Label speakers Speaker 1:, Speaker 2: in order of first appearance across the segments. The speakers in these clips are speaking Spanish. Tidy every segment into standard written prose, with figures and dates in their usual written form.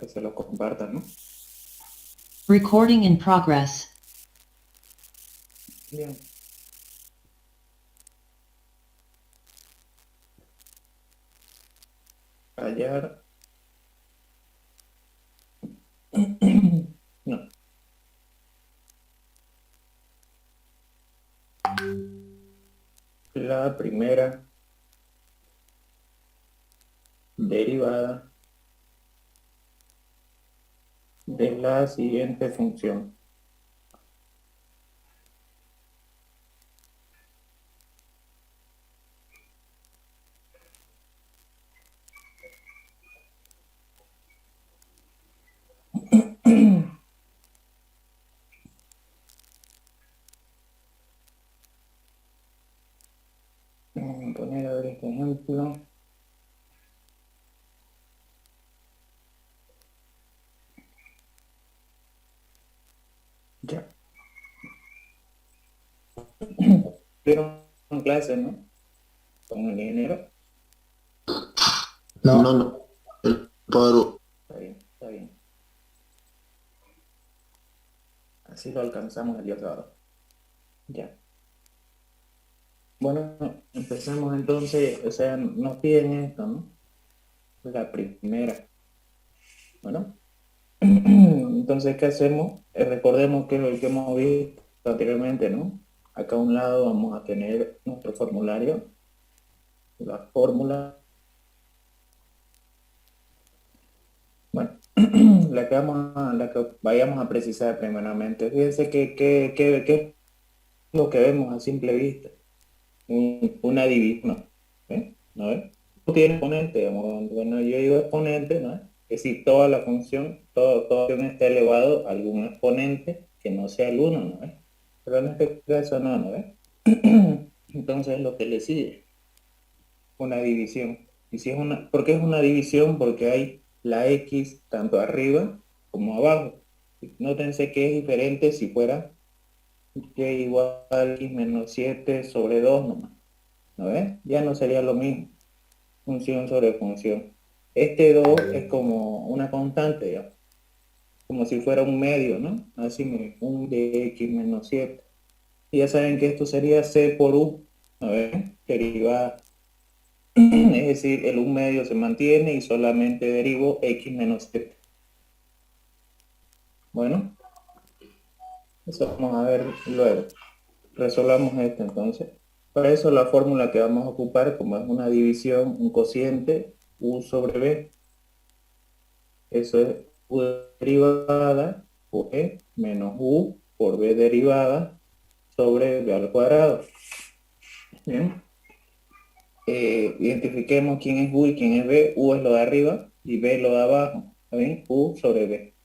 Speaker 1: que se lo compartan, ¿no?
Speaker 2: Recording in progress.
Speaker 1: Bien. Hallar. No. La primera derivada de la siguiente función. Vamos a poner a ver este ejemplo. Ya. Tuvieron clase, ¿no? Con el ingeniero.
Speaker 3: No, no. El paro.
Speaker 1: Está bien, está bien. Así lo alcanzamos el día sábado. Ya. Bueno, empezamos entonces, o sea, nos piden esto, ¿no? La primera. Bueno, entonces, ¿qué hacemos? Recordemos que lo que hemos visto anteriormente, ¿no? Acá a un lado vamos a tener nuestro formulario, la fórmula. Bueno, la que vayamos a precisar primeramente. Fíjense que es lo que vemos a simple vista. Una división, ¿eh? ¿No ves? Tiene exponente, digamos, bueno, yo digo exponente, ¿no? Es decir, toda la función, toda función está elevado a algún exponente que no sea el 1, ¿no ves? Pero en este caso no, ¿no ves? Entonces lo que le sigue, una división. Y si es una, ¿por qué es una división? Porque hay la X tanto arriba como abajo. Nótense que es diferente si fuera y igual a X menos 7 sobre 2 nomás. ¿No ves? Ya no sería lo mismo. Función sobre función. Este 2 es como una constante, ya. Como si fuera un medio, ¿no? Así, un de X menos 7. Y ya saben que esto sería C por U, ¿no ves? Derivada. Es decir, el un medio se mantiene y solamente derivo X menos 7. Bueno, eso vamos a ver luego. Resolvamos esto entonces. Para eso la fórmula que vamos a ocupar, como es una división, un cociente, U sobre B. Eso es U derivada por E menos U por B derivada sobre B al cuadrado. Bien. Identifiquemos quién es U y quién es B. U es lo de arriba y B lo de abajo. ¿Está bien? U sobre B.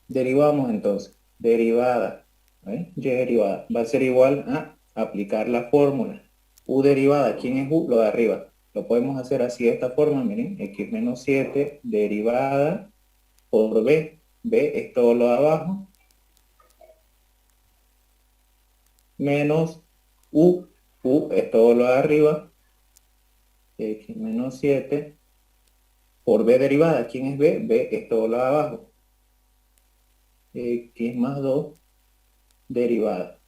Speaker 1: Derivamos entonces. Derivada. ¿Bien? Y derivada. Va a ser igual a aplicar la fórmula. U derivada. ¿Quién es U? Lo de arriba. Lo podemos hacer así de esta forma. Miren. X menos 7 derivada por B. B es todo lo de abajo. Menos U. U es todo lo de arriba. X menos 7 por B derivada. ¿Quién es B? B es todo lo de abajo. X más 2 derivada.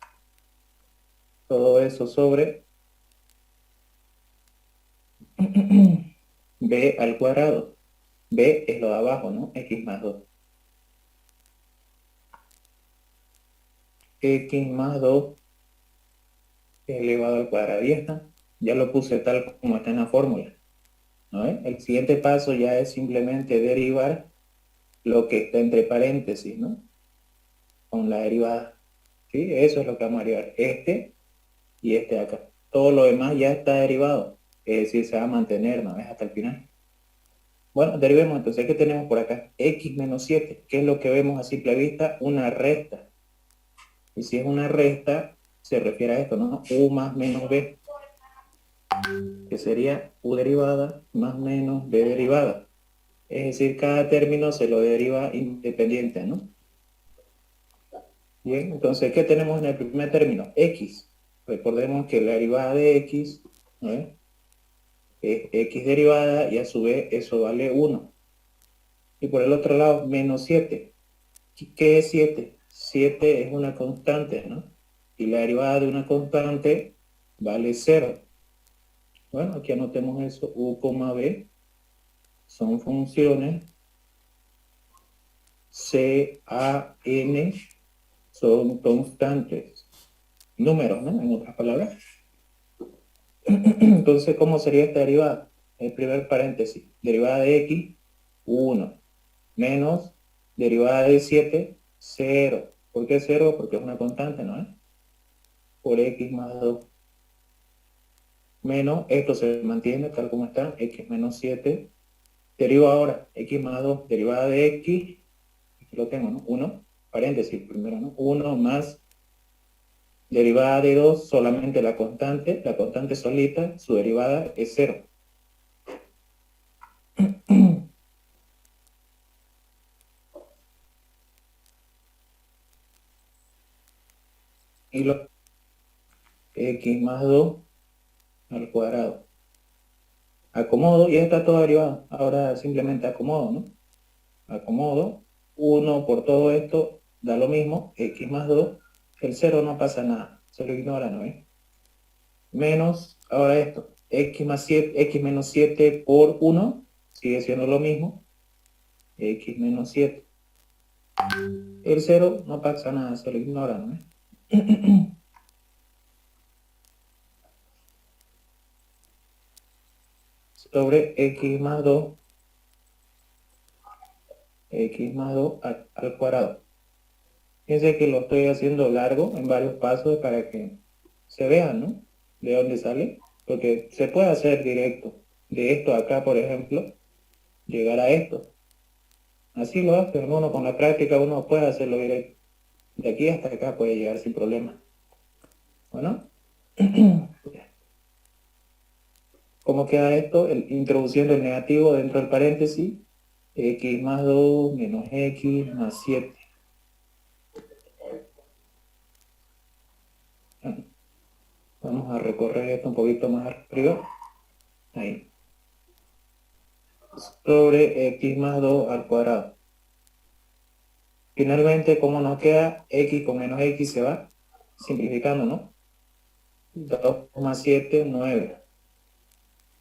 Speaker 1: Todo eso sobre B al cuadrado. B es lo de abajo, ¿no? X más 2. X más 2 elevado al cuadrado. Y está. Ya lo puse tal como está en la fórmula, ¿no? El siguiente paso ya es simplemente derivar lo que está entre paréntesis, ¿no? Con la derivada. ¿Sí? Eso es lo que vamos a derivar. Este y este de acá. Todo lo demás ya está derivado. Es decir, se va a mantener, ¿no? Es hasta el final. Bueno, derivemos entonces. ¿Qué tenemos por acá? X menos 7. ¿Qué es lo que vemos a simple vista? Una resta. Y si es una resta, se refiere a esto, ¿no? U más menos B, que sería U derivada más menos B derivada. Es decir, cada término se lo deriva independiente, ¿no? Bien, entonces, ¿qué tenemos en el primer término? X. Recordemos que la derivada de X, ¿no es? Es X derivada y a su vez eso vale 1. Y por el otro lado, menos 7. ¿Qué es 7? 7 es una constante, ¿no? Y la derivada de una constante vale 0. Bueno, aquí anotemos eso. U, B son funciones. C, A, N son constantes. Números, ¿no? En otras palabras. Entonces, ¿cómo sería esta derivada? El primer paréntesis. Derivada de X, 1. Menos derivada de 7, 0. ¿Por qué 0? Porque es una constante, ¿no? Por X más 2. Menos, esto se mantiene tal como está, X menos 7. Deriva ahora, X más 2, derivada de X, aquí lo tengo, ¿no? 1, paréntesis primero, ¿no? 1 más derivada de 2, solamente la constante solita, su derivada es 0. Y lo X más 2 al cuadrado. Acomodo, y está todo derivado. Ahora simplemente acomodo, ¿no? Acomodo. 1 por todo esto da lo mismo, X más 2. El 0 no pasa nada, se lo ignora, ¿no? Menos, ahora esto, X más 7, X menos 7 por 1, sigue siendo lo mismo, X menos 7. El 0 no pasa nada, se lo ignora, ¿no? Sobre X más 2 al cuadrado. Fíjense que lo estoy haciendo largo en varios pasos para que se vean, ¿no? De dónde sale, porque se puede hacer directo. De esto acá, por ejemplo, llegar a esto. Así lo hace uno con la práctica, uno puede hacerlo directo. De aquí hasta acá puede llegar sin problema. Bueno, ¿cómo queda esto? Introduciendo el negativo dentro del paréntesis, X más 2 menos X más 7. Vamos a recorrer esto un poquito más arriba. Ahí. Sobre X más 2 al cuadrado. Finalmente, ¿cómo nos queda? X con menos X se va simplificando, ¿no? 2 más 7, 9.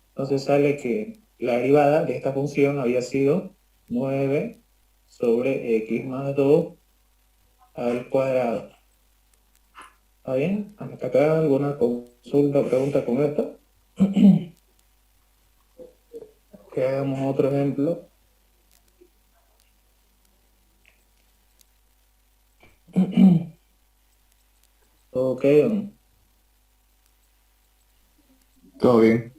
Speaker 1: Entonces sale que la derivada de esta función había sido 9 sobre X más 2 al cuadrado. ¿Está bien? ¿Hasta acá alguna consulta o pregunta con esto? Que hagamos otro ejemplo. Ok, ¿o no?
Speaker 3: Todo bien.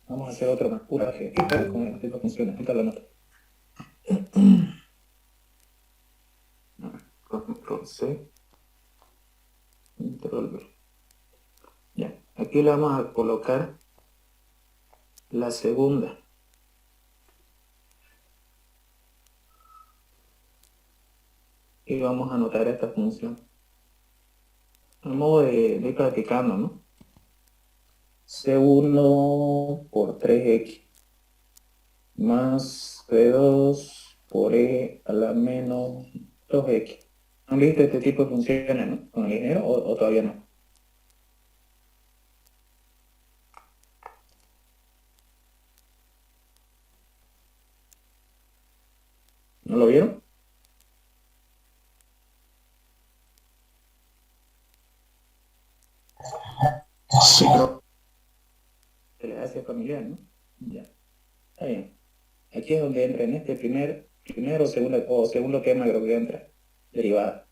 Speaker 1: Vamos a hacer otro más pura que con esta función. Esta la nota. Control C, Control V. Ya, aquí le vamos a colocar la segunda. Y vamos a anotar esta función. A modo de ir practicando, ¿no? C1 por 3x más C2 por e a la menos 2x. ¿Han visto este tipo de funciones, no? ¿Con el dinero o todavía no? ¿No lo vieron?
Speaker 3: Sí, no.
Speaker 1: Se les hace familiar, ¿no? Ya, está bien. Aquí es donde entra en este primero o segundo tema, creo que entra, derivada,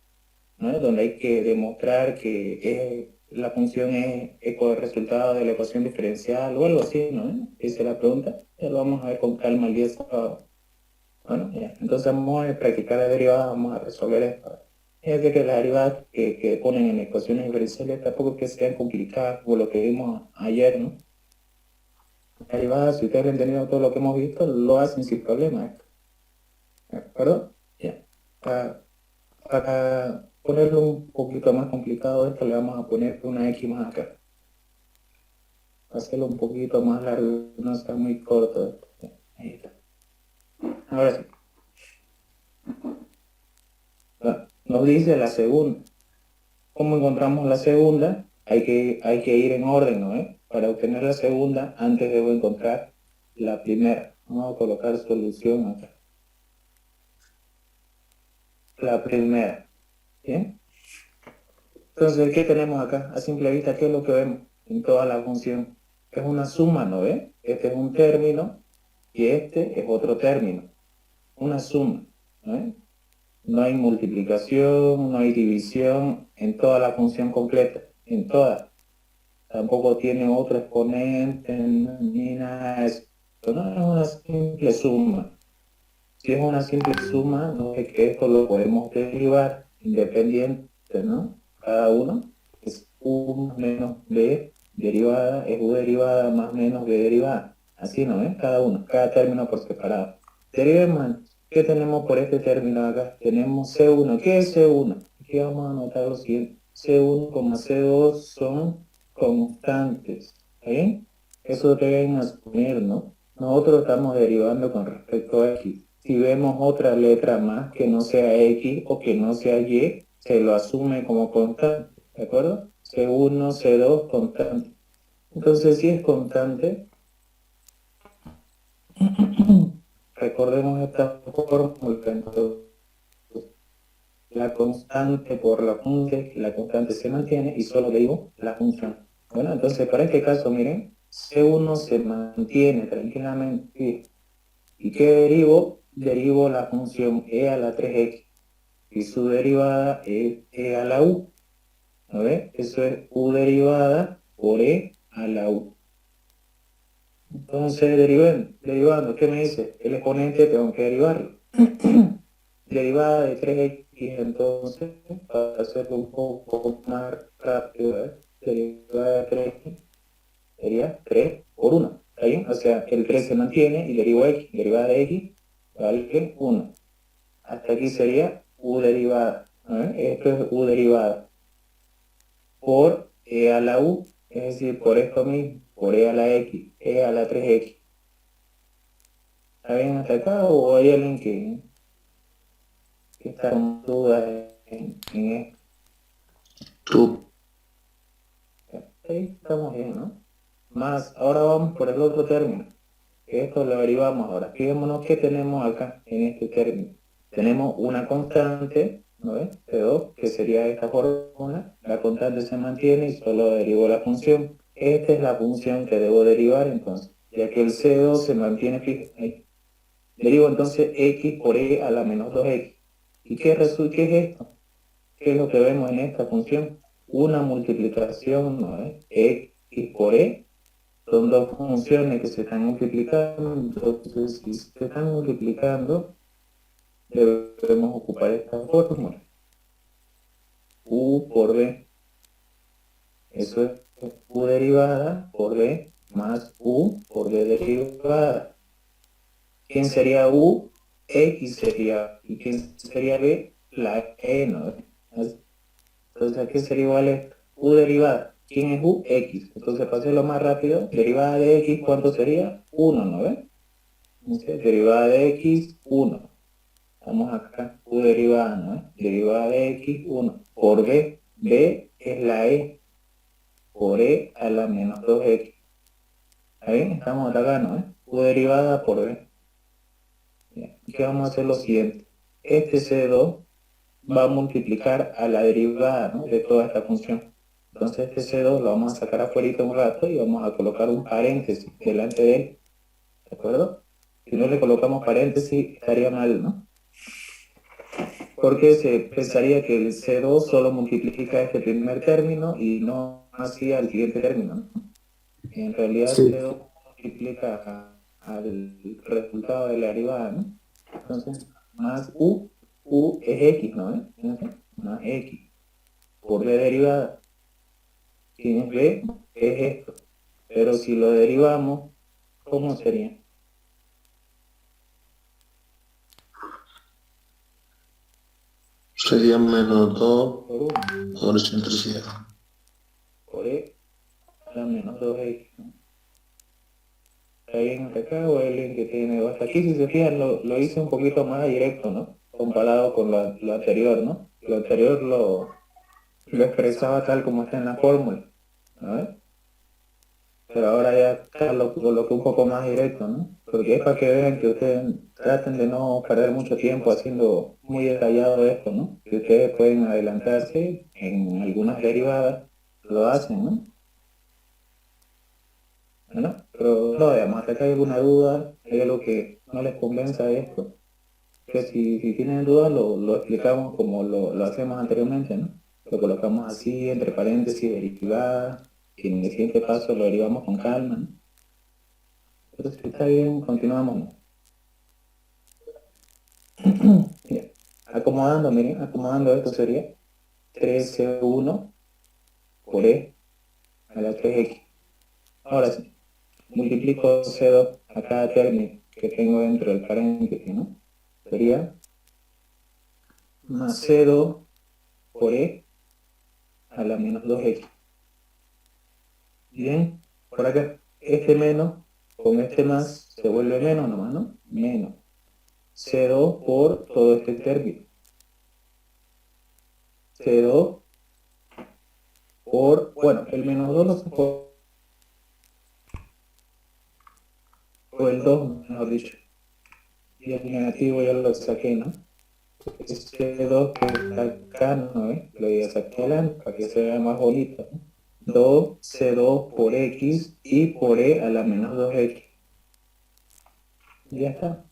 Speaker 1: ¿no? Donde hay que demostrar que la función es eco del resultado de la ecuación diferencial o algo así, ¿no? Esa es la pregunta. Ya lo vamos a ver con calma el día sábado. Bueno, ya. Entonces vamos a practicar la derivada, vamos a resolver esto. Fíjate que las derivadas que ponen en ecuaciones diferenciales tampoco es que sean complicadas, por lo que vimos ayer, ¿no? Las derivadas, si ustedes han entendido todo lo que hemos visto, lo hacen sin problema. ¿De acuerdo? Ya. Para ponerlo un poquito más complicado esto, le vamos a poner una X más acá. Hacerlo un poquito más largo, no está muy corto. Ahí está. Ahora sí. Nos dice la segunda. ¿Cómo encontramos la segunda? Hay que ir en orden, ¿no? Para obtener la segunda, antes debo encontrar la primera. Vamos a colocar solución acá. La primera. ¿Bien? Entonces, ¿qué tenemos acá? A simple vista, ¿qué es lo que vemos en toda la función? Es una suma, ¿no ve? Este es un término y este es otro término. Una suma, ¿no ve? No hay multiplicación, no hay división en toda la función completa, en toda. Tampoco tiene otro exponente ni nada de eso. No es una simple suma. Si es una simple suma, no es que esto lo podemos derivar independiente, ¿no? Cada uno es u menos b derivada, es u derivada más menos b derivada. Así, ¿no? Cada uno, cada término por separado. Derivemos, ¿qué tenemos por este término acá? Tenemos C1. ¿Qué es C1? Aquí vamos a anotar lo siguiente. C1, C2 son constantes. ¿Está bien? Eso deben asumir, ¿no? Nosotros estamos derivando con respecto a X. Si vemos otra letra más que no sea X o que no sea Y, se lo asume como constante, ¿de acuerdo? C1, C2, constante. Entonces, si es constante, recordemos esta fórmula. Entonces, la constante por la constante se mantiene y solo derivo la función. Bueno, entonces para este caso, miren, C1 se mantiene tranquilamente. ¿Y qué derivo? Derivo la función e a la 3x y su derivada es e a la u. ¿No ves? Eso es u derivada por e a la u. Entonces, derivando, ¿qué me dice? El exponente tengo que derivarlo. Derivada de 3x, entonces, para hacerlo un poco más rápido, derivada de 3x sería 3 por 1. ¿Está bien? O sea, el 3 se mantiene y derivo x. Derivada de x vale 1. Hasta aquí sería u derivada. Esto es u derivada por e a la u, es decir, por esto mismo, por e a la x, e a la 3x. ¿Está bien hasta acá o hay alguien que está con dudas en esto?
Speaker 3: Tú.
Speaker 1: Ahí estamos bien, ¿no? Más, ahora vamos por el otro término. Esto lo derivamos ahora. Fijémonos qué tenemos acá en este término. Tenemos una constante, ¿no ves? C2, que sería esta fórmula. La constante se mantiene y solo derivo la función. Esta es la función que debo derivar entonces, ya que el C2 se mantiene fijo. Derivo entonces x por e a la menos 2x. ¿Y qué resulta? ¿Qué es esto? ¿Qué es lo que vemos en esta función? Una multiplicación, ¿no ves? X por e son dos funciones que se están multiplicando, entonces si se están multiplicando, debemos ocupar esta fórmula. U por B, eso es U derivada por B más U por B derivada. ¿Quién sería U? X sería, ¿y quién sería B? La E, ¿no? Entonces, ¿a qué sería igual esto? U derivada. ¿Quién es U? X. Entonces, para hacerlo más rápido, derivada de X, ¿cuánto sería? 1, ¿no ves? Entonces, derivada de X, 1. Estamos acá, U derivada, ¿no? Derivada de X, 1. Por B, B es la E, por E a la menos 2X. ¿Está bien? Estamos acá, ¿no? U derivada por B. Bien. ¿Qué vamos a hacer lo siguiente? Este C2 va a multiplicar a la derivada, ¿no? De toda esta función. Entonces este C2 lo vamos a sacar afuera un rato y vamos a colocar un paréntesis delante de él. ¿De acuerdo? Si no le colocamos paréntesis, estaría mal, ¿no? Porque se pensaría que el C2 solo multiplica este primer término y no hacía el siguiente término, ¿no? En realidad
Speaker 3: Sí.
Speaker 1: C2 multiplica al resultado de la derivada, ¿no? Entonces, más U es X, ¿no? Más X por B derivada. Si es B, es esto. Pero si lo derivamos, ¿cómo sería?
Speaker 3: Sería menos 2
Speaker 1: por 1,
Speaker 3: por excentricidad.
Speaker 1: por e a la menos 2x, ¿no? ¿Está bien hasta acá o alguien que tiene? Hasta aquí, si se fijan, lo hice un poquito más directo, ¿no? Comparado con lo anterior, ¿no? Lo anterior lo expresaba tal como está en la fórmula, ¿no? Pero ahora ya acá lo coloqué un poco más directo, ¿no? Porque es para que vean que ustedes traten de no perder mucho tiempo haciendo muy detallado esto, ¿no? Que ustedes pueden adelantarse en algunas derivadas, lo hacen, ¿no? ¿No? Pero no, digamos, hasta acá hay alguna duda, hay algo que no les convenza de esto. Que si tienen dudas lo explicamos como lo hacemos anteriormente, ¿no? Lo colocamos así, entre paréntesis, derivada, y en el siguiente paso lo derivamos con calma, ¿no? Pero si está bien, continuamos, ¿no? Bien. Acomodando, miren, acomodando esto sería 13,1 por e a la 3x. Ahora sí, multiplico C2 a cada término que tengo dentro del paréntesis, ¿no? Sería más C2 por e a la menos 2x. Bien, por acá, este menos con este más se vuelve menos nomás, ¿no? Menos C2 por todo este término. C2 por, bueno, el menos 2 lo saco, o el 2, mejor dicho. Y el negativo ya lo saqué, ¿no? Este 2 que está acá, ¿no? Lo voy a sacar adelante para que se vea más bonito, ¿no? 2, C2 por X y por E a la menos 2X. Ya está.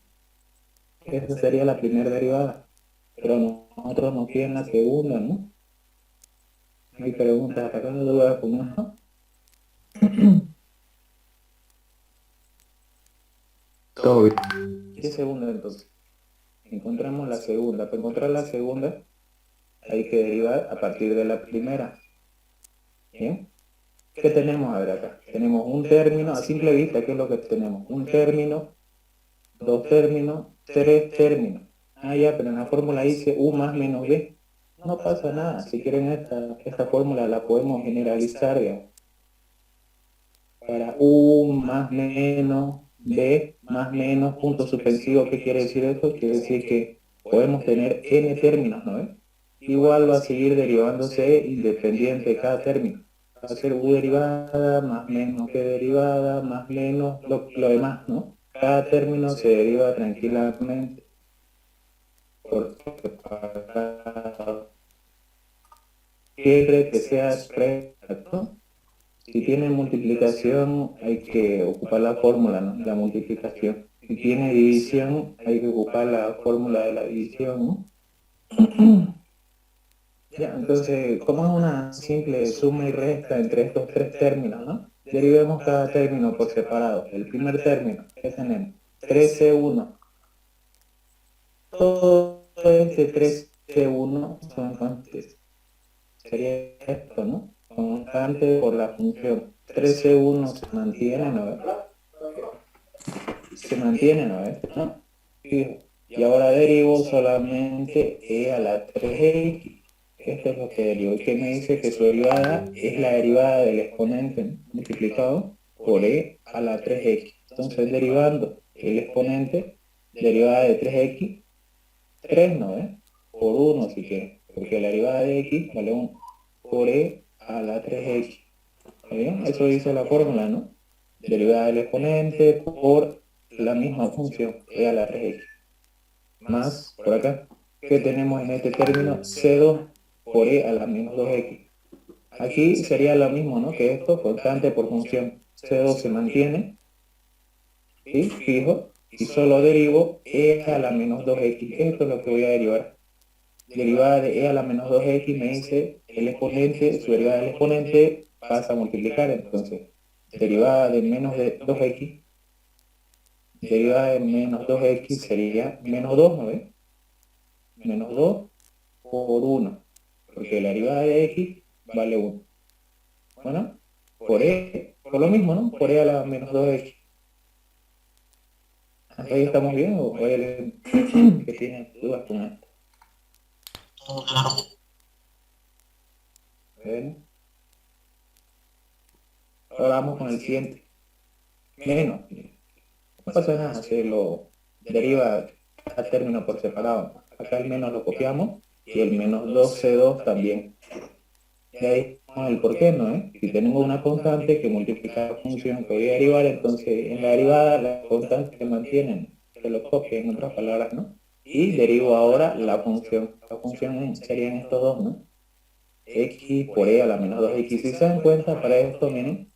Speaker 1: Esa sería la primera derivada. Pero nosotros nos piden la segunda, ¿no? No hay preguntas hasta acá, no dudas con eso.
Speaker 3: Todo bien.
Speaker 1: ¿Qué segunda entonces? Encontramos la segunda. Para encontrar la segunda hay que derivar a partir de la primera. ¿Bien? ¿Qué tenemos a ver acá? Tenemos un término, a simple vista, ¿qué es lo que tenemos? Un término, dos términos, tres términos. Ah, ya, pero en la fórmula dice U más menos B. No pasa nada, si quieren esta fórmula la podemos generalizar, digamos, para U más menos B más menos punto suspensivo. ¿Qué quiere decir eso? Quiere decir que podemos tener n términos, ¿no? Igual va a seguir derivándose independiente de cada término. Va a ser u derivada, más menos b derivada, más menos lo demás, ¿no? Cada término se deriva tranquilamente por separado. Siempre que sea expreso. Si tiene multiplicación, hay que ocupar la fórmula, ¿no? La multiplicación. Si tiene división, hay que ocupar la fórmula de la división, ¿no? Ya, entonces, como es una simple suma y resta entre estos tres términos, ¿no? Derivemos cada término por separado. El primer término, ¿qué tenemos? 13,1. Todo este 13,1 son constantes. Sería esto, ¿no? Constante por la función. 13,1 se mantiene, ¿no? Se mantiene, ¿no? ¿No? Fijo. Y ahora derivo solamente e a la 3x. Esto es lo que derivo. ¿Y qué me dice? Que su derivada es la derivada del exponente, ¿no? Multiplicado por e a la 3x. Entonces, derivando el exponente, derivada de 3x, 3, ¿no? Por 1 si quieres. Porque la derivada de x vale 1 por e a la 3x. ¿Está bien? Eso dice la fórmula, ¿no? Derivada del exponente por la misma función, e a la 3x. Más, por acá, que tenemos en este término C2 por e a la menos 2x. Aquí sería lo mismo, ¿no? Que esto, constante por función. C2 se mantiene, ¿sí? Fijo, y solo derivo e a la menos 2x. Esto es lo que voy a derivar. Derivada de e a la menos 2x me dice el exponente, su derivada del exponente pasa a multiplicar, entonces derivada de menos de 2x, derivada de menos 2x sería menos 2, ¿no ves? Menos 2 por 1, porque la derivada de x vale 1. Bueno, por lo mismo, ¿no? Por e a la menos 2x. ¿Hasta ahí estamos bien o hay alguien que tiene dudas con esto? Bueno, ahora vamos con el siguiente. Menos. No pasa nada, se lo deriva a término por separado. Acá el menos lo copiamos y el menos 2C2 también. Y ahí vemos el por qué, ¿no? Si tenemos una constante que multiplica la función que voy a derivar, entonces en la derivada la constante se mantiene, se lo copia en otras palabras, ¿no? Y derivo ahora la función. La función serían estos dos, ¿no? X por e a la menos 2x. Si se dan cuenta, para esto, miren,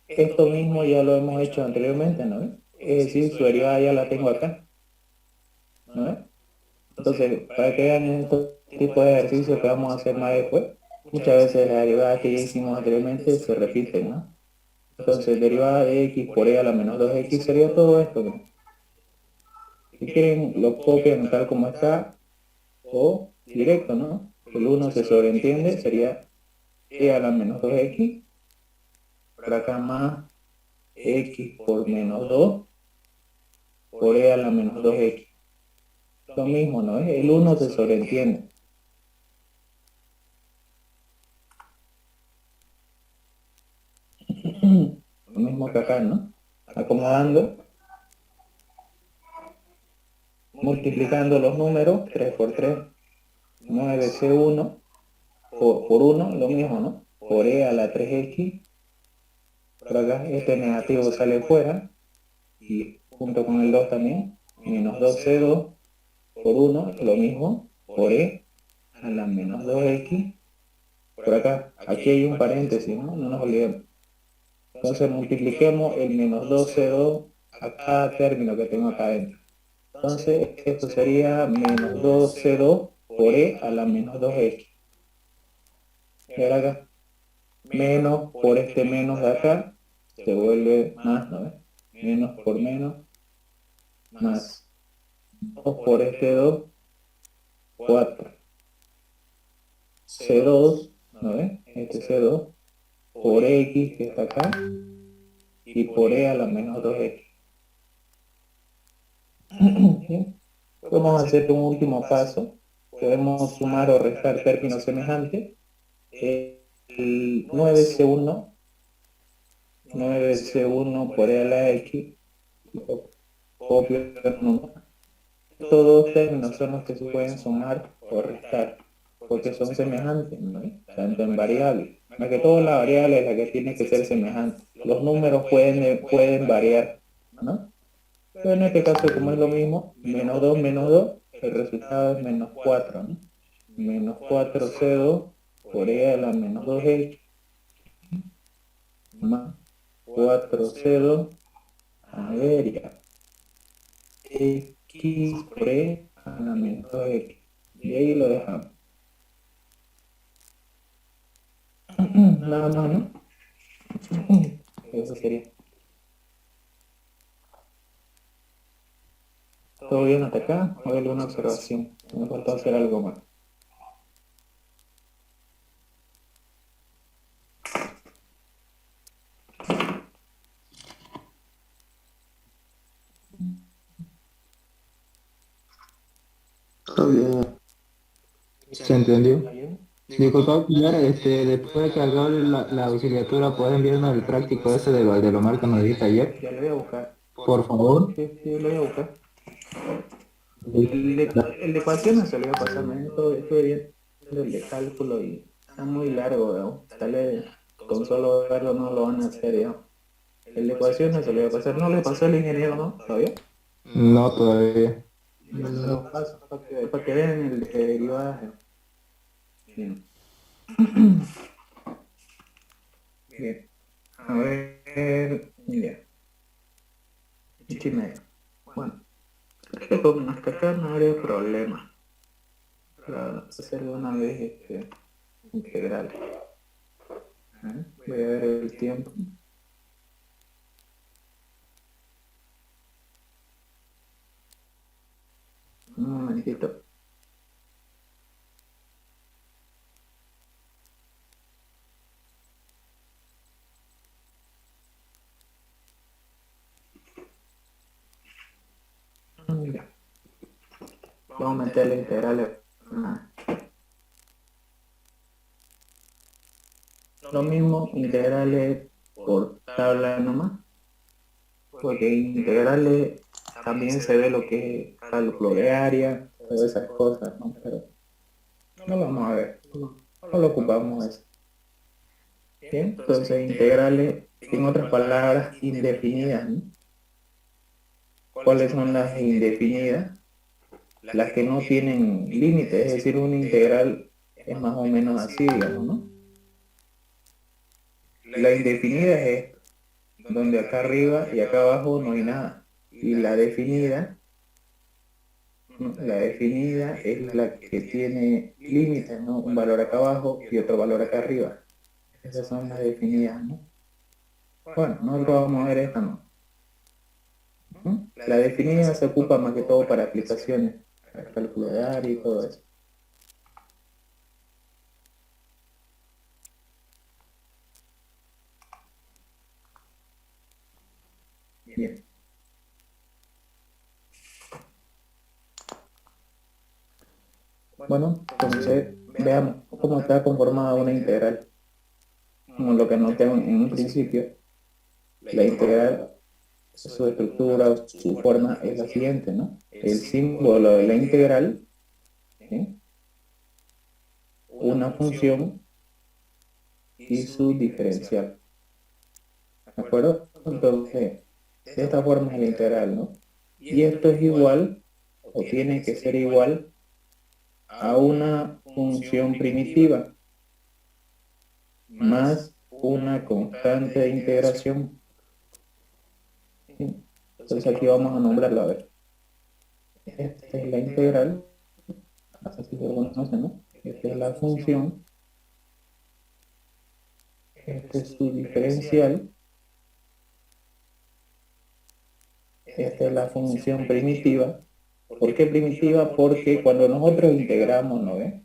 Speaker 1: esto mismo ya lo hemos hecho anteriormente, ¿no? Es decir, su derivada ya la tengo acá, ¿no? Entonces, para que vean estos tipos de ejercicios que vamos a hacer más después, muchas veces las derivadas que ya hicimos anteriormente se repiten, ¿no? Entonces, derivada de x por e a la menos 2x sería todo esto, ¿no? Si quieren, lo copian tal como está, o directo, ¿no? El uno se sobreentiende, sería e a la menos 2x, por acá más x por menos 2 por e a la menos 2x. Lo mismo, ¿no? El uno se sobreentiende. Lo mismo que acá, ¿no? Acomodando, multiplicando los números, 3 por 3, 9c1 por 1, lo mismo, ¿no? Por e a la 3x, por acá este negativo sale fuera, y junto con el 2 también, menos 2c2 por 1, lo mismo, por e a la menos 2x, por acá, aquí hay un paréntesis, ¿no? No nos olvidemos. Entonces multipliquemos el menos 2c2 a cada término que tengo acá adentro. Entonces esto sería menos 2c2 por e a la menos 2x. Y ahora acá, menos por este menos de acá, se vuelve más, ¿no? Menos por menos, más 2 por este 2, 4. C2, ¿no ves? Este C2 por X que está acá y por E a la menos 2X. ¿Sí? Podemos hacer un último paso. Podemos sumar o restar términos semejantes. El 9C1, 9C1 por E a la X, lo copio en uno. Estos dos términos son los que se pueden sumar o restar, porque son semejantes, ¿no? Tanto en variables. Más que todo la variable es la que tiene que ser semejante. Los números pueden variar, ¿no? Pero en este caso, como es lo mismo, menos 2, el resultado es menos 4, ¿no? Menos 4c2 por e a la menos 2x más 4c2, a ver ya, x por e a la menos 2x. Y ahí lo dejamos. Nada más, ¿no? Eso sería. ¿Todo bien hasta acá? ¿O hay alguna observación? Me faltó hacer algo más.
Speaker 3: Está bien.
Speaker 4: ¿Se entendió?
Speaker 1: ¿Está bien?
Speaker 4: Disculpa, Pilar, después de que acabe la auxiliatura, ¿pueden enviarnos el práctico ese de Valdelomar que nos dijiste ayer?
Speaker 1: Ya lo voy a buscar.
Speaker 4: Por favor.
Speaker 1: Sí, sí, lo voy a buscar. El de ecuaciones se lo voy a pasar, me estuve bien. El de cálculo y está muy largo, ¿no? Sale con solo verlo no lo van a hacer, ¿no? El de ecuaciones se lo voy a pasar. No le pasó al ingeniero, ¿no? ¿Todavía?
Speaker 4: No, todavía.
Speaker 1: Yo se lo paso para que vean el de derivadas. Bien. Bien. A ver, ya. Y medio. Bueno, creo que con hasta acá no habría problema para hacer de una vez integral. Voy a ver el tiempo. Un momentito. Ya. Vamos a meterle integrales. lo mismo integrales por tabla nomás, porque integrales también se ve lo que es cálculo de área, todas esas cosas, ¿no? Pero no lo vamos a ver, no lo ocupamos eso. Bien, entonces integrales, en otras palabras, indefinidas, ¿no? ¿Cuáles son las indefinidas? Las que no tienen límite, es decir, una integral es más o menos así, digamos, ¿no? La indefinida es esto, donde acá arriba y acá abajo no hay nada. Y la definida es la que tiene límites, ¿no? Un valor acá abajo y otro valor acá arriba. Esas son las definidas, ¿no? Bueno, nosotros vamos a ver esta, ¿no? ¿Mm? La definida se ocupa más que todo para aplicaciones, para el cálculo de área y todo eso. Bien. Bueno, entonces veamos cómo está conformada una integral. Como lo que anoté en un principio, la integral, su estructura, su forma es la siguiente, ¿no? El símbolo de la integral, ¿sí? Una función y su diferencial. ¿De acuerdo? Entonces, de esta forma es la integral, ¿no? Y esto es igual, o tiene que ser igual, a una función primitiva más una constante de integración. ¿Sí? Entonces aquí vamos a nombrarla, a ver. Esta es la integral, así se lo conoce, ¿no? Esta es la función, este es su diferencial, esta es la función primitiva. ¿Por qué primitiva? Porque cuando nosotros integramos, ¿no ve?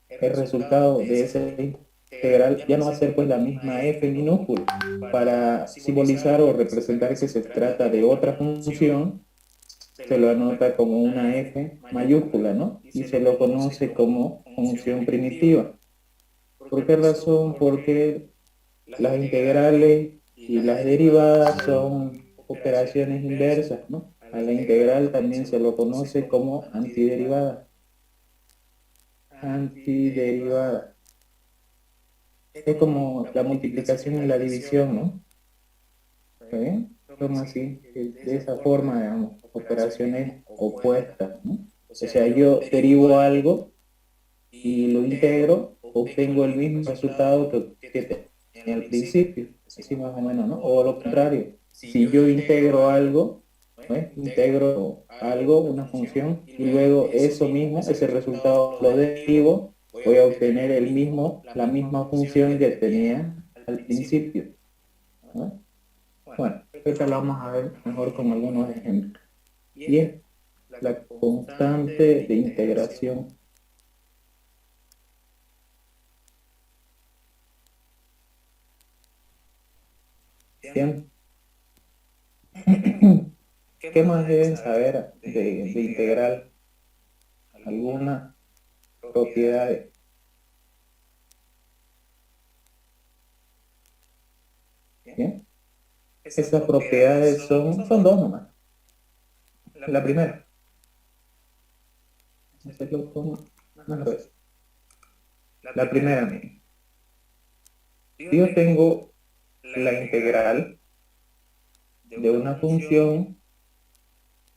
Speaker 1: El resultado de ese integral ya no va a ser pues la misma f minúscula. Para simbolizar o representar que se trata de otra función, se lo anota como una f mayúscula, ¿no? Y se lo conoce como función primitiva. ¿Por qué razón? Porque las integrales y las derivadas son operaciones inversas, ¿no? A la integral también se lo conoce como antiderivada. Antiderivada. Es como la multiplicación y la división, ¿no? ¿Está bien? Son así, de esa forma, digamos, operaciones opuestas, ¿no? O sea, yo derivo algo y lo integro, obtengo el mismo resultado que tenía al principio, así más o menos, ¿no? O lo contrario, si yo integro algo, ¿no? Integro algo, una función, y luego eso mismo, ese resultado lo derivo, voy a obtener la misma función que tenía al principio, ¿no? Bueno, ahorita lo vamos a ver mejor con algunos ejemplos. Y es la constante de integración. Bien. ¿Qué más deben saber de integral? Algunas propiedades. Bien. Esas propiedades son dos nomás. La primera. La primera, miren. Si yo tengo la integral de una función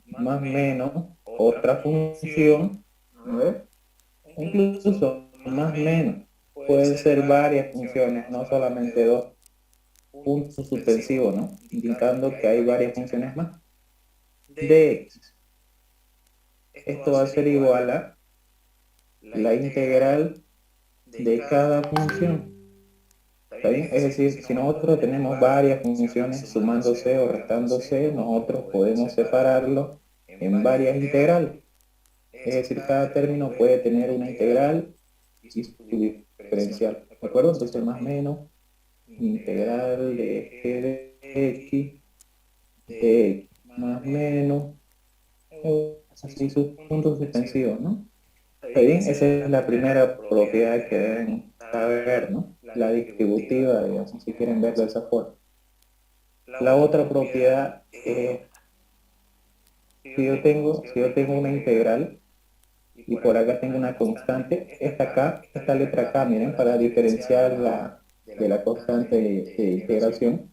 Speaker 1: más menos otra función, a ver, incluso más menos, pueden ser varias funciones, no solamente dos. Punto suspensivo, ¿no? Indicando que hay varias funciones más. De x. Esto va a ser igual a la integral de cada función. ¿Está bien? Es decir, si nosotros tenemos varias funciones sumándose o restándose, nosotros podemos separarlo en varias integrales. Es decir, cada término puede tener una integral y su diferencial. ¿De acuerdo? Entonces, más o menos, integral de g de x, de x más menos, así sus puntos suspensivos, ¿no? ¿Está bien? Esa es la primera propiedad que deben saber, ¿no? la distributiva, digamos, si quieren verlo de esa forma. La otra propiedad es, si yo tengo una integral, y por acá tengo una constante, esta letra K, miren, para diferenciarla de la constante de integración,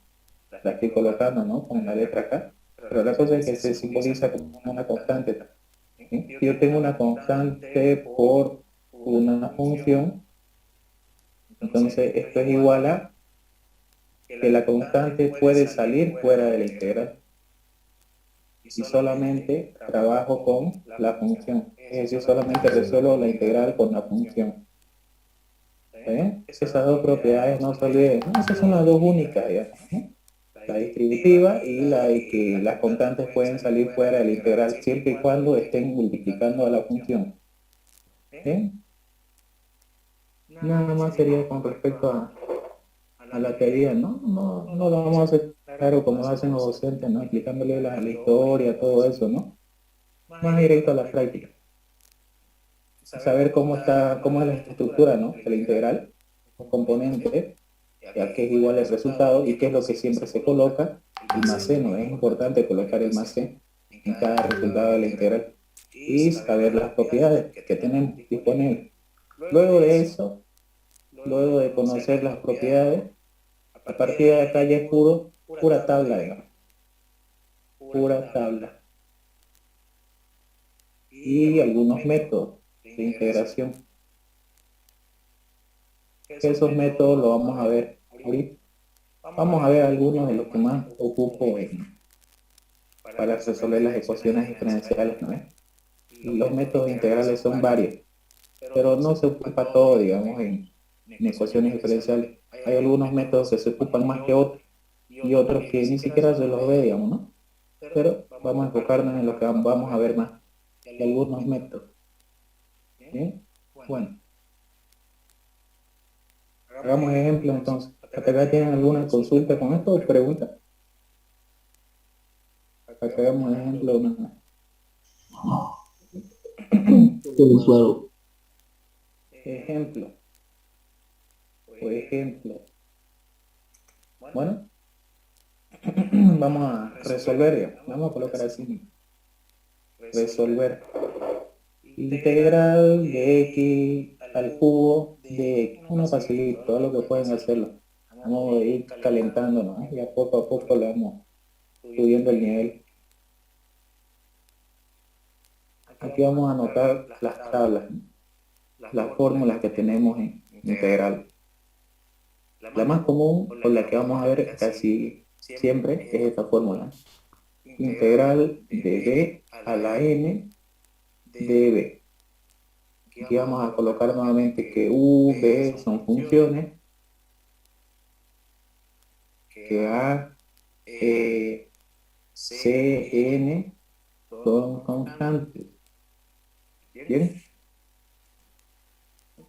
Speaker 1: la estoy colocando, ¿no? Con la letra K, pero la cosa es que se simboliza como una constante. ¿Sí? Si yo tengo una constante por una función, entonces esto es igual a que la constante puede salir fuera de la integral y solamente trabajo con la función, es decir, solamente resuelvo la integral con la función. Esas dos propiedades no se olviden, ¿no? Esas son las dos únicas, digamos, ¿no? La distributiva y la de que las constantes pueden salir fuera de la integral siempre y cuando estén multiplicando a la función. ¿Sí? Nada más sería con respecto a la teoría, ¿no? No lo vamos a hacer claro como lo hacen los docentes, ¿no? Explicándole la historia, todo eso, ¿no? Más directo a la práctica. Saber cómo es la estructura, ¿no? De la integral, los componentes, ya que es igual el resultado y qué es lo que siempre se coloca, y más c, ¿no? Es importante colocar el más c en cada resultado de la integral y saber las propiedades que tenemos disponibles. Luego de eso, luego de conocer las propiedades, a partir de acá ya es pura tabla, digamos, pura tabla. Y algunos métodos de integración. Esos métodos los vamos a ver ahorita. Vamos a ver algunos de los que más ocupo para resolver las ecuaciones diferenciales, ¿no? Los métodos integrales son varios, pero no se ocupa todo, digamos, en ecuaciones diferenciales. Hay algunos métodos que se ocupan más que otros y otros que ni siquiera se los ve, digamos, ¿no? Pero vamos a enfocarnos en lo que vamos a ver más, de algunos métodos. ¿Sí? Bueno, hagamos ejemplos entonces. ¿Hasta acá tienen alguna consulta con esto o pregunta? Acá hagamos ejemplo.
Speaker 3: Consuelo.
Speaker 1: Ejemplo. Por ejemplo. Bueno, vamos a resolver, digamos. Vamos a colocar así. Resolver. Integral de x al cubo de x. Uno facilito, todo lo que pueden hacerlo. Vamos a ir calentándonos, ¿no? Y a poco le vamos subiendo el nivel. Aquí vamos a anotar las tablas, ¿no? Las fórmulas que tenemos en integral. La más común, o la que vamos a ver casi siempre, es esta fórmula. Integral de b a la n de b. Aquí vamos a colocar nuevamente que u, b son funciones, que a, e, c, n son constantes. ¿Bien?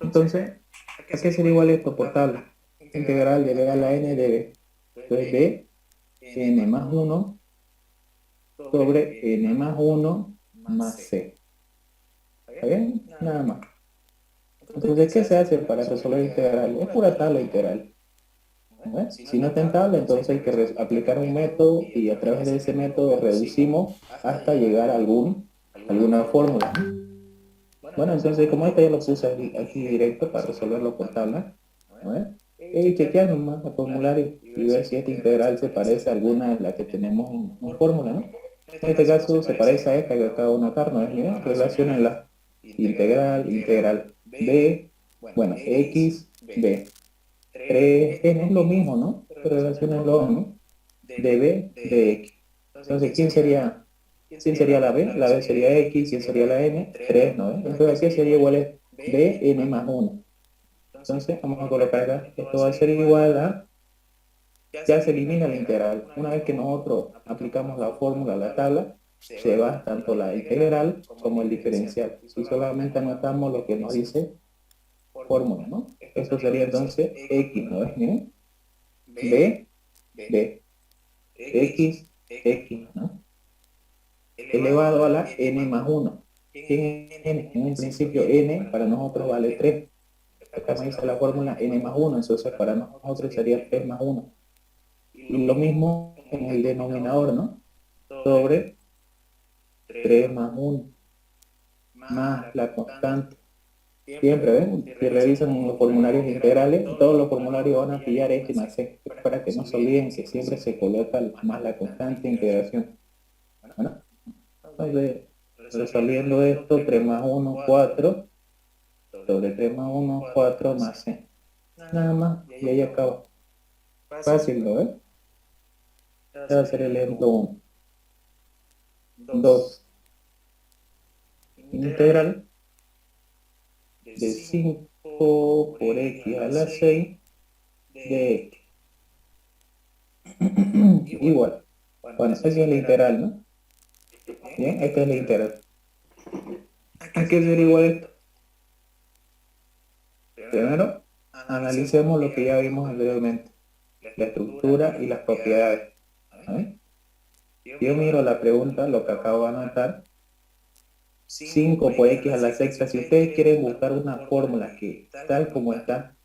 Speaker 1: Entonces, ¿a qué sería igual esto por tabla? Integral de b a la n de b. Entonces, b, n más 1 sobre n más 1 más c. ¿Está bien? Nada más. Entonces, ¿qué se hace para resolver integral? Es pura tabla integral. ¿Eh? Si no está en tabla, entonces hay que aplicar un método y a través de ese método reducimos hasta llegar a alguna fórmula. Bueno, entonces como este ya lo puse aquí directo para resolverlo por tabla, ¿no? Y chequear nomás el formulario y ver si esta integral se parece a alguna de las que tenemos en fórmula, ¿no? En este caso se parece a esta que acabo de notar, ¿no? Miren, relacionen la integral b, bueno, x, b. 3n es lo mismo, ¿no? Pero relacionenlo, ¿no? De b, de x. Entonces, ¿quién sería la b? La b sería x, ¿quién sería la n? 3, ¿no? Entonces, aquí sería igual a b, n más 1. Entonces, vamos a colocar acá, esto va a ser igual a, ya se elimina la integral. Una vez que nosotros aplicamos la fórmula a la tabla, se va tanto la integral como el diferencial. Y solamente anotamos lo que nos dice fórmula, ¿no? Esto sería entonces x, ¿no ves? Miren. B, B, X, X, ¿no? Elevado a la N más 1. ¿Quién es N? En un principio N para nosotros vale 3. acá me dice la fórmula n más 1, entonces para nosotros sería 3 más 1. Y lo mismo en el denominador, ¿no? Sobre 3 más 1 más la constante. Siempre, ¿ven? Si revisan los formularios integrales, todos los formularios van a pillar este más c, para que no se olviden que siempre se coloca más la constante de integración. Bueno, entonces, resolviendo esto, 3 más 1, 4, sobre 3 más 1, 4 más c. Nada más, y ahí acaba. Fácil, ¿no? Este va a ser el ejemplo 1. 2. Integral de 5 por x a la 6 de x. Igual. Bueno, esa es la integral, ¿no? Bien, esta es la integral. ¿A qué sería igual esto? Primero, analicemos lo que ya vimos anteriormente. La estructura y las propiedades. ¿Vale? Yo miro la pregunta, lo que acabo de anotar. 5 por x a la sexta. Si ustedes quieren buscar una fórmula que tal como está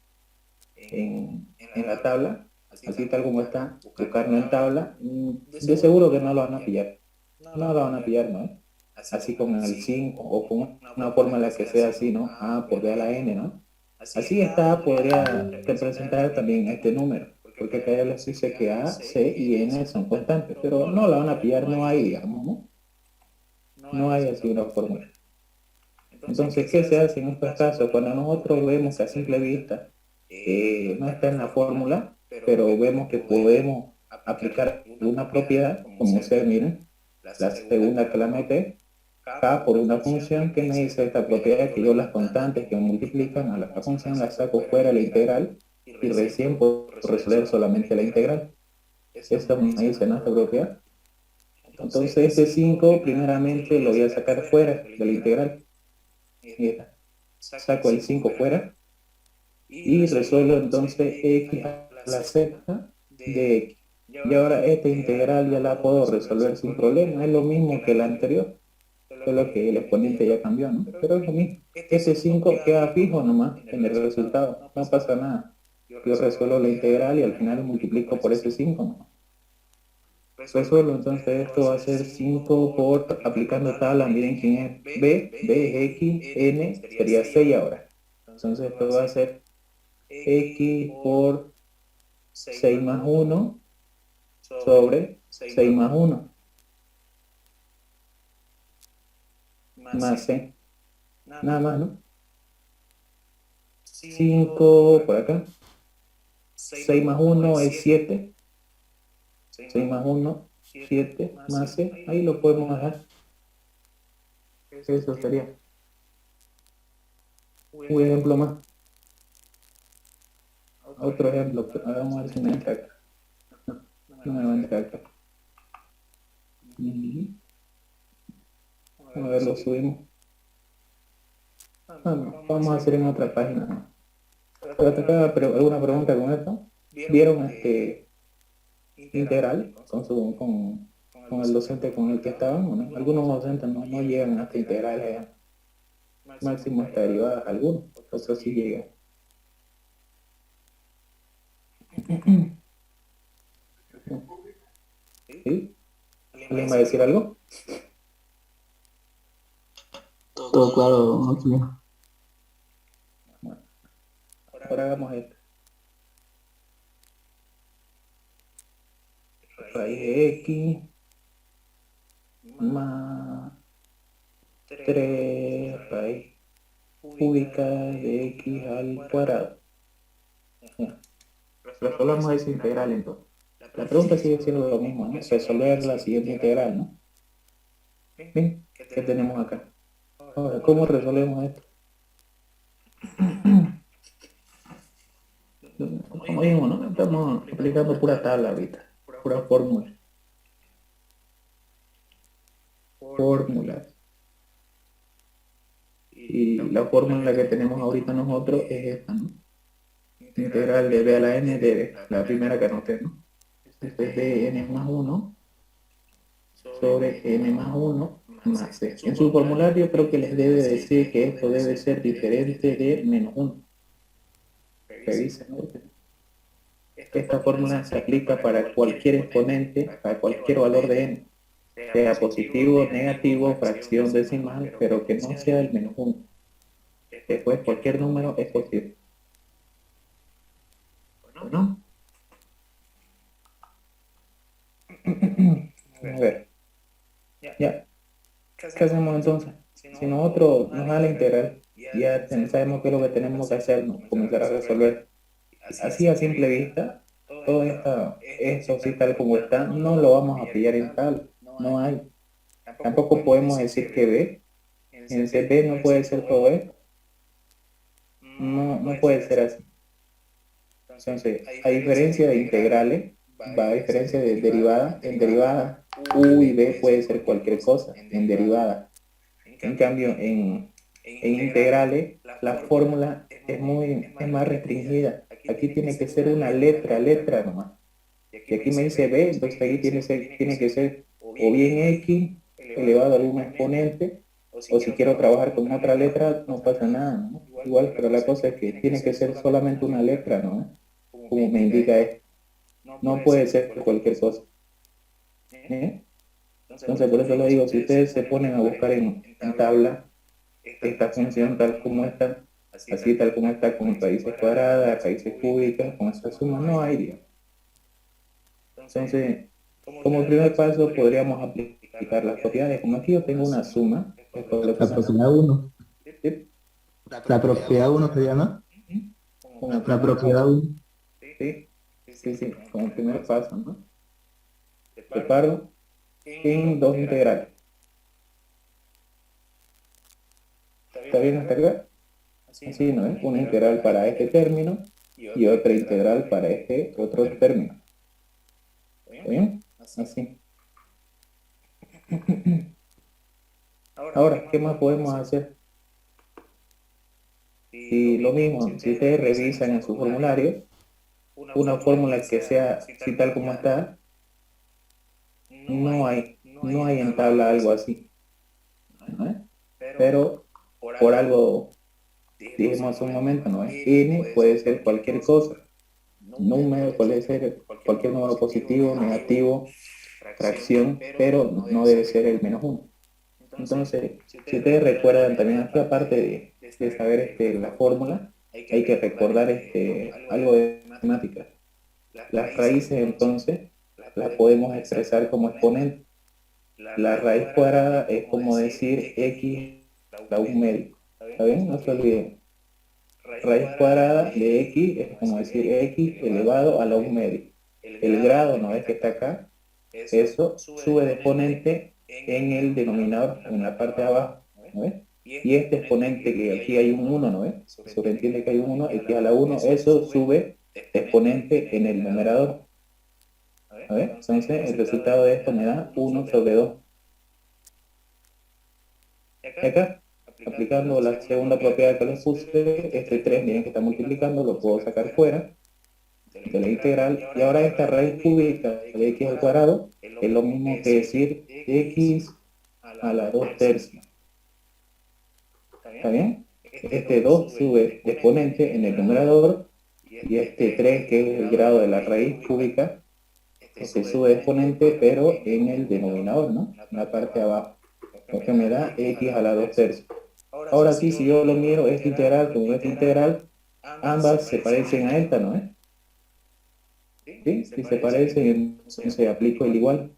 Speaker 1: en la tabla, así tal como está, buscarlo en tabla, de seguro que no lo van a pillar. No lo van a pillar, ¿no? Así como en el 5 o con una fórmula que sea así, ¿no? A por b a la n, ¿no? Así está, podría representar también este número, porque acá ya les dice que A, C y N son constantes, pero no la van a pillar, no hay, digamos, ¿no? No hay así una fórmula. Entonces, ¿qué se hace en estos casos? Cuando nosotros vemos que a simple vista no está en la fórmula, pero vemos que podemos aplicar una propiedad, como ustedes miren, la segunda que la mete, K por una función que me dice esta propiedad, que yo las constantes que multiplican a la función las saco fuera de la integral y recién puedo resolver solamente la integral. Eso me dice nuestra propiedad. Entonces este 5 primeramente lo voy a sacar fuera de la integral. Mira, saco el 5 fuera y resuelvo entonces x a la sexta de x. Y ahora esta integral ya la puedo resolver sin problema, es lo mismo que la anterior, solo que el exponente ya cambió, ¿no? Pero es lo mismo. Este 5 queda fijo nomás en el resultado, no pasa nada. Yo resuelvo la integral y al final multiplico por ese 5, ¿no? Resuelvo, entonces esto va a ser 5 por, aplicando tabla, miren quién es b es x, n sería 6 ahora. Entonces esto va a ser x por 6 más 1 sobre 6 más 1 más c. Nada más, ¿no? 5 por acá. 6 más 1 es 7. 6 más 1, 7 más c. Ahí lo podemos dejar. Eso sería un ejemplo más. Otro ejemplo. Vamos a ver si me entra acá. No me va a entrar acá. A ver, lo subimos. Bueno, vamos a hacer en otra página, ¿no? ¿Pero acá alguna pregunta con esto? ¿Vieron este integral con el docente con el que estaban? Bueno, algunos docentes no llegan hasta integrales máximo hasta derivadas, algunos, otros sí llegan. ¿Sí? ¿Alguien va a decir algo?
Speaker 3: Todo claro, aquí.
Speaker 1: Bueno, ahora hagamos esto. Raíz de x más 3 raíz cúbica de x al cuadrado. Ya. Resolvamos esa integral entonces. La pregunta sigue siendo lo mismo, ¿no? Resolver la siguiente integral, ¿no? Bien, ¿qué tenemos acá? Ahora, ¿cómo resolvemos esto? Como mismo, ¿no? Estamos aplicando pura tabla ahorita, pura fórmula. Fórmulas. Y la fórmula que tenemos ahorita nosotros es esta, ¿no? Integral de b a la n de la primera que anoté, ¿no? Esto es de n más 1 sobre n más 1 más c. En su formulario creo que les debe decir que esto debe ser diferente de menos 1. revisen, ¿no? Esta fórmula se aplica para cualquier exponente, para cualquier valor de n, sea positivo, negativo, fracción decimal, pero que no sea el menos 1. Después cualquier número es posible. Bueno, a ver, ya, ¿qué hacemos entonces? Si nosotros nos da la integral, ya sabemos qué es lo que tenemos que hacer, ¿no? Comenzar a resolver. Así a simple vista, todo esto así tal como está, no lo vamos a pillar en tal, no hay. Tampoco podemos decir que B, en CB no puede ser todo esto, no puede ser así. Entonces, a diferencia de integrales, va a diferencia de derivada, en derivada U y B puede ser cualquier cosa, en derivada. En cambio, en integrales, la fórmula es más restringida. Aquí tiene que ser una letra nomás. Y aquí me dice B, entonces aquí tiene que ser o bien X elevado a algún exponente, o si quiero trabajar con otra letra, no pasa nada, ¿no? Igual, pero la cosa es que tiene que ser solamente una letra, ¿no? Como me indica esto. No puede ser cualquier cosa. ¿Eh? Entonces, por eso lo digo, si ustedes se ponen a buscar en tabla esta función tal como está, así tal como está, con raíces cuadradas, raíces cúbicas, con esta suma, no hay, digamos. Entonces, como primer paso podríamos aplicar las propiedades. Como aquí yo tengo una suma, esto lo
Speaker 4: La propiedad 1.
Speaker 1: ¿sí?
Speaker 4: La propiedad 1 se llama.
Speaker 1: Como
Speaker 4: La
Speaker 1: primer
Speaker 4: propiedad
Speaker 1: paso,
Speaker 4: 1.
Speaker 1: ¿sí? Sí, como primer paso, ¿no? Separo en dos integrales. ¿Está bien hasta acá? Así, ¿no? Una integral para este término y otra integral para este otro término. ¿Está bien? Así. Ahora, ¿qué más podemos hacer? Si lo mismo, si ustedes revisan en su formulario, una fórmula que sea así tal como está, no hay en tabla algo así, ¿no? Pero por algo dijimos hace un momento, ¿no? N puede ser cualquier cosa, número puede ser cualquier número positivo, negativo, fracción, pero no debe ser el menos 1. Entonces, si ustedes recuerdan también aquí, aparte de saber la fórmula, hay que recordar algo de matemáticas. Las raíces, entonces, las podemos expresar como exponente. La raíz cuadrada es como decir x a un medio. ¿Está bien? No se olviden. Raíz cuadrada de x es como decir x elevado a la un medio. El grado, ¿no ves que está acá? Eso sube de exponente en el denominador, en la parte de abajo, ¿no ves? Y este exponente que aquí hay un 1, ¿no ves? Sobreentiende que hay un 1, x a la 1, eso sube de exponente en el numerador, ¿no ves? Entonces el resultado de esto me da 1 sobre 2. Y acá, aplicando la segunda propiedad que les puse, este 3 miren que está multiplicando, lo puedo sacar fuera de la integral, y ahora esta raíz cúbica de x al cuadrado es lo mismo que decir x a la 2 tercios. ¿Está bien? Este 2 sube de exponente en el numerador, y este 3, que es el grado de la raíz cúbica, sube de exponente, pero en el denominador, ¿no? En la parte de abajo. Lo que me da x a la 2 tercios. Ahora sí, si yo lo miro, esta integral con esta integral, ambas se parecen a esta, ¿no? ¿Sí? Si se parecen, entonces aplico el igual.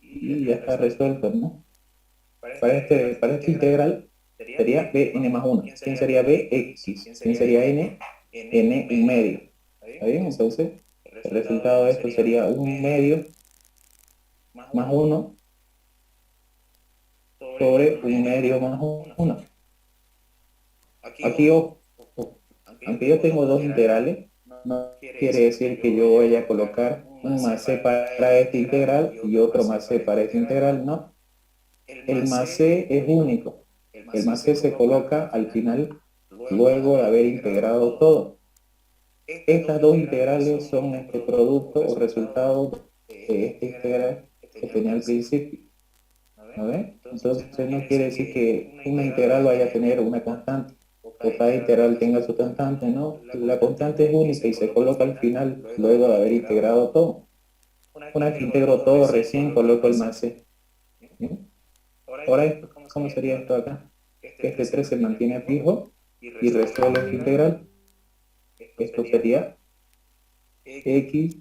Speaker 1: Y ya está resuelto, ¿no? Para esta integral sería bn más 1. ¿Quién sería bx? ¿Quién sería n? N un medio. ¿Está bien? Entonces, el resultado de esto sería un medio más 1 sobre un medio más 1. Aquí, ojo, aunque yo tengo dos integrales, no quiere decir que yo voy a colocar un más c para esta integral y otro más c para esta integral, no. El más c es único. El más c se coloca al final, luego de haber integrado todo. Estas dos integrales son este producto o resultado de esta integral que tenía al principio. ¿No ves? Entonces no quiere decir que una integral vaya a tener una constante. cada integral tenga su constante, ¿no? La constante es única y se coloca al final, luego de haber integrado todo. Una vez que integro todo, recién coloco el más c. ¿Bien? Ahora, ¿cómo sería esto acá? Que este 3 se mantiene fijo y resuelvo esta integral. Esto sería x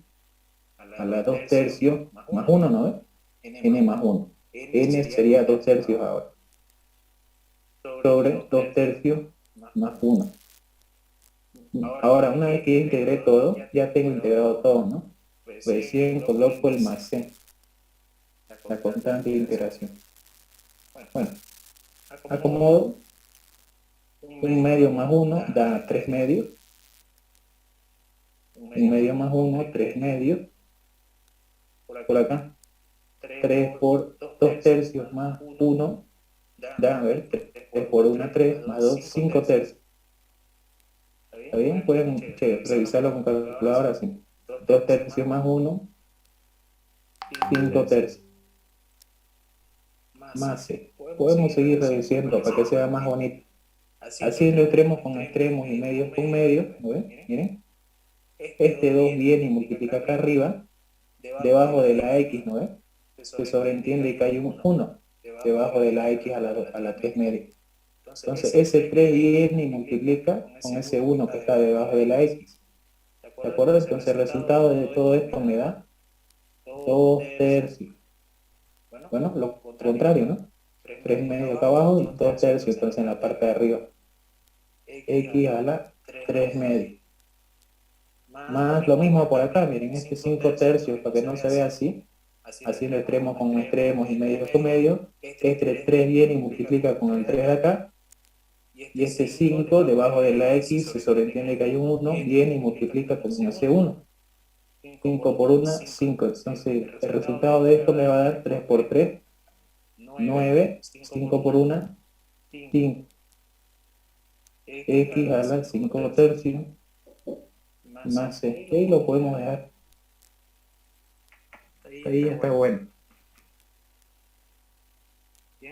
Speaker 1: a la 2 tercios más 1, ¿no ves? N más 1. N sería 2 tercios ahora. Sobre 2 tercios más 1. Ahora, una vez que ya integré todo, ya tengo integrado todo, ¿no? Recién coloco el más c, la constante de integración. Bueno, acomodo. Un medio más 1 da 3 medios. Un medio más 1, 3 medios. Por acá. 3 por 2 tercios más 1 da, a ver, 3 por 1, 3 más 2, 5 tercios. ¿Está bien? Pueden revisarlo con calculadora así. 2 tercios más 1, 5 tercios. Más c. Podemos seguir reduciendo para que sea más bonito. Haciendo extremos con extremos y medios con medios. ¿No ven? Miren. Este 2 viene y multiplica acá arriba, debajo de la x, ¿no ves? Se sobreentiende que hay un 1 debajo de la x a la 3 media. Entonces ese 3 viene y multiplica con ese 1 que está debajo de la x. ¿De acuerdo? Entonces el resultado de todo esto me da 2 tercios. Bueno, lo contrario, ¿no? 3 medios acá abajo y 2 tercios, entonces en la parte de arriba. X a la 3 medios. Más lo mismo por acá, miren, este 5 tercios, para que no se vea así, haciendo extremos con extremos y medios con medios, este 3 viene y multiplica con el 3 de acá, y este 5 debajo de la x se sobreentiende que hay un 1, viene y multiplica con ese 1. 5 por 1, 5, entonces el resultado de esto me va a dar 3 por 3, 9, 5 por 1, 5, x a la 5 tercios, más c, y lo podemos dejar. Ahí ya está bueno.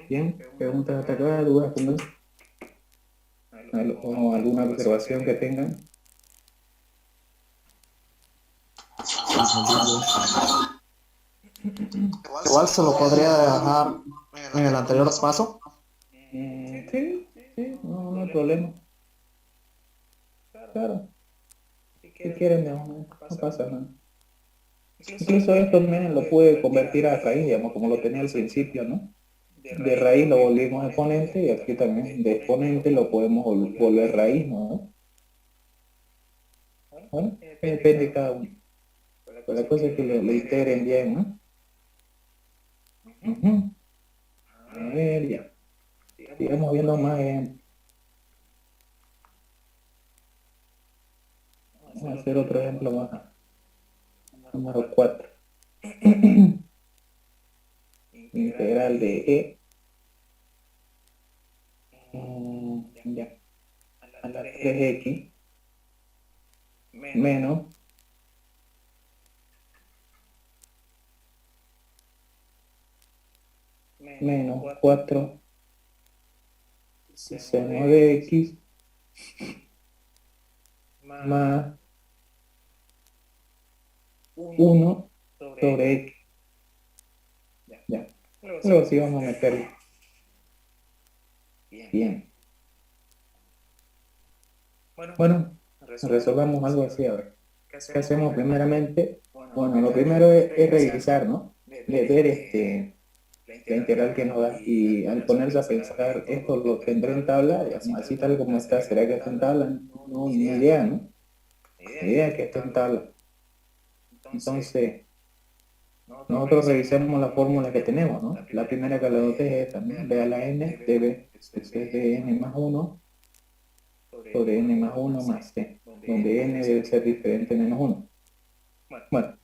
Speaker 1: Bien, preguntas hasta acá, dudas, o alguna observación que tengan.
Speaker 3: Igual se lo podría dejar en el anterior paso.
Speaker 1: Sí, no hay problema. Claro, si quieren, no pasa nada. Incluso esto, miren, lo pude convertir a raíz, digamos, como lo tenía al principio, ¿no? De raíz lo volvimos exponente y aquí también de exponente lo podemos volver raíz, ¿no? Bueno, depende de cada uno. Pero la cosa es que lo integren bien, ¿no? A ver, ya. Sigamos viendo más ejemplos. Vamos a hacer otro ejemplo más. Número 4. Integral de ya, a la 3x menos menos 4 seno de x más 1 sobre x. Ya. Luego sí vamos a meterlo. Bien. Bueno, resolvamos algo así, a ver. ¿Qué hacemos primeramente? Bueno, lo primero es revisar, ¿no? Ver la integral que nos da, y al ponerse a pensar, esto lo tendré en tabla, digamos, así tal como está, ¿será que está en tabla? No, ni idea, ¿no? Ni idea que esté en tabla. Entonces, nosotros revisemos la fórmula que tenemos, ¿no? La primera que la dote es esta, ¿no? B a la n debe ser de n más 1 sobre n más 1 más c, donde n debe ser diferente a menos 1. Bueno,